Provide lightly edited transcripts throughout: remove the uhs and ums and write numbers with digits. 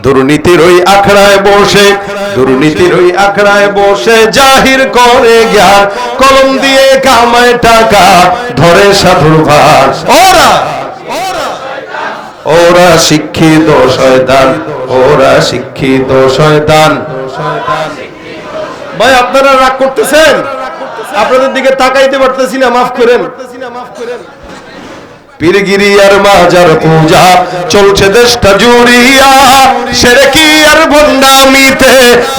দুর্নীতির ওই আখড়ায় বসে, দুর্নীতির ওই আখড়ায় বসে জাহির করে জ্ঞান, কলম দিয়ে কামায় টাকা, ধরে সাধুর ভার। ওরা ওরা শিক্ষিত শয়তান, ওরা শিক্ষিত শয়তান। ভাই আপনারা রাগ করতেছেন? আপনাদের দিকে তাকাইতে পারতেছি না, মাফ করেন। পীরগিরি আর মাজার পূজা চলছে দেশটা জুড়িয়া, শিরকি আর ভণ্ডামিতে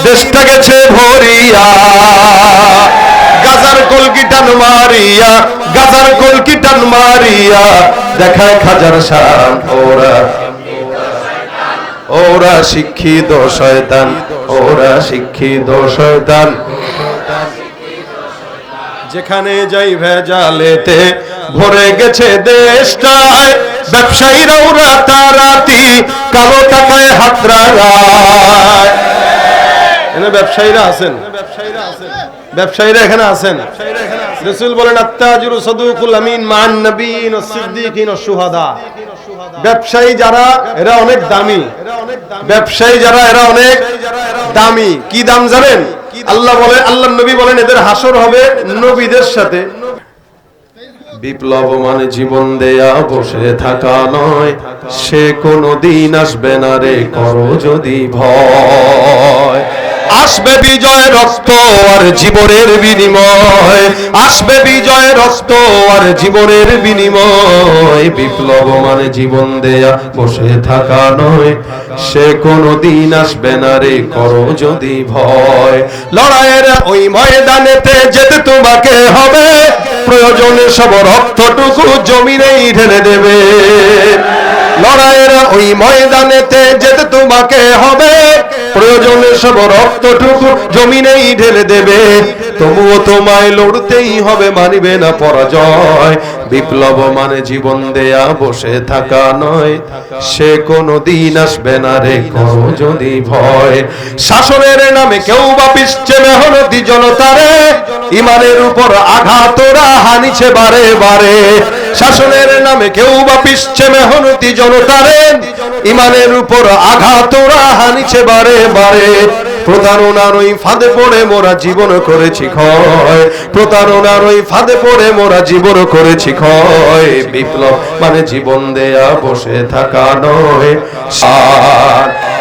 দেশটা গেছে ভরিয়া। গাজার কলকি টান মারিয়া, গাজার কলকি টান মারিয়া দেখায় খাজার শান। ওরা ওরা শিক্ষিত শয়তান, ওরা শিক্ষিত শয়তান। যেখানে যাই ভেজালেতে ভরে গেছে দেশটায়, ব্যবসায়ীরাও রাতারাতি কালো টাকায় হাতড়ায়। এখানে ব্যবসায়ীরা আছেন, ব্যবসায়ীরা এখানে আছেন। রাসূল বলেন আত্তাজিরু সাদুকুল আমিন মান নবিয়িন ওয়াস সিদ্দিকিন ওয়াস শুহাদা। ব্যবসায়ী যারা এরা অনেক দামি, ব্যবসায়ী যারা এরা অনেক দামি। কি দাম জানেন? আল্লাহ বলেন, আল্লাহর নবী বলেন এদের হাসর হবে নবীদের সাথে। বিপ্লব মানে জীবন দেয়া বসে থাকা নয়, সে কোনদিন আসবে না রে করো যদি ভয়। আসবে বিজয় রক্ত আর জীবনের বিনিময়, আসবে বিজয় রক্ত আর জীবনের বিনিময়। বিপ্লব মানে জীবন দেয়া বসে থাকা নয়, সে কোনদিন আসবে না রে করো যদি ভয়। লড়াইয়ের ওই ময়দানেতে যেতে তোমাকে হবে, প্রয়োজনে সব রক্তটুকু জমিনেই ঢেলে দেবে। লড়াইয়ের ওই ময়দানেতে যেতে তোমাকে হবে, প্রয়োজনে সব রক্তটুকু জমিনেই ঢেলে দেবে। তবুও তোমায় লড়তেই হবে, মানিবে না পরাজয়। বিপ্লব মানে জীবন দেয়া বসে থাকা নয়, সে কোনদিন আসবে না রে করো যদি ভয়। শাসনের নামে কেউ বা পিছছে মেহনতি জনতারে, ইমানের উপর আঘাত ওরা হানিছে বারে বারে। শাসনের নামে কেউ বা পিছছে মেহনতি জনতারে, ইমানের উপর আঘাত ওরা হানিছে বারে বারে। প্রতারণার ওই ফাঁদে পড়ে মোরা জীবন করেছি ক্ষয়, প্রতারণার ওই ফাঁদে পড়ে মোরা জীবন করেছি ক্ষয়। বিপ্লব মানে জীবন দেয়া বসে থাকা নয়।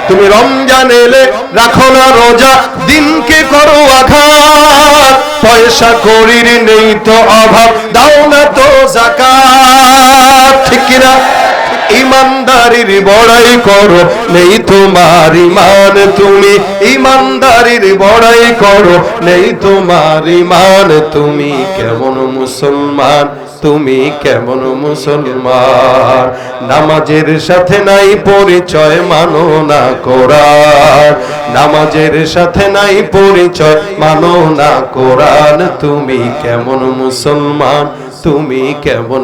তুমি রমজান এলে রাখো না রোজা, দিনকে করো আঘাত। পয়সা করির নেই তো অভাব, দাও না তো যাকাত। ঠিক কিনা? ইমানদারির বড়াই করো, নেই তোমার ইমান তুমি। ইমানদারির বড়াই করো, নেই তোমার ইমান তুমি। কেমন মুসলমান তুমি, কেমন মুসলমান? নামাজের সাথে নাই পরিচয়, মানো না কোরআন। নামাজের সাথে নাই পরিচয়, মানো না কোরআন। তুমি কেমন মুসলমান, তুমি কেমন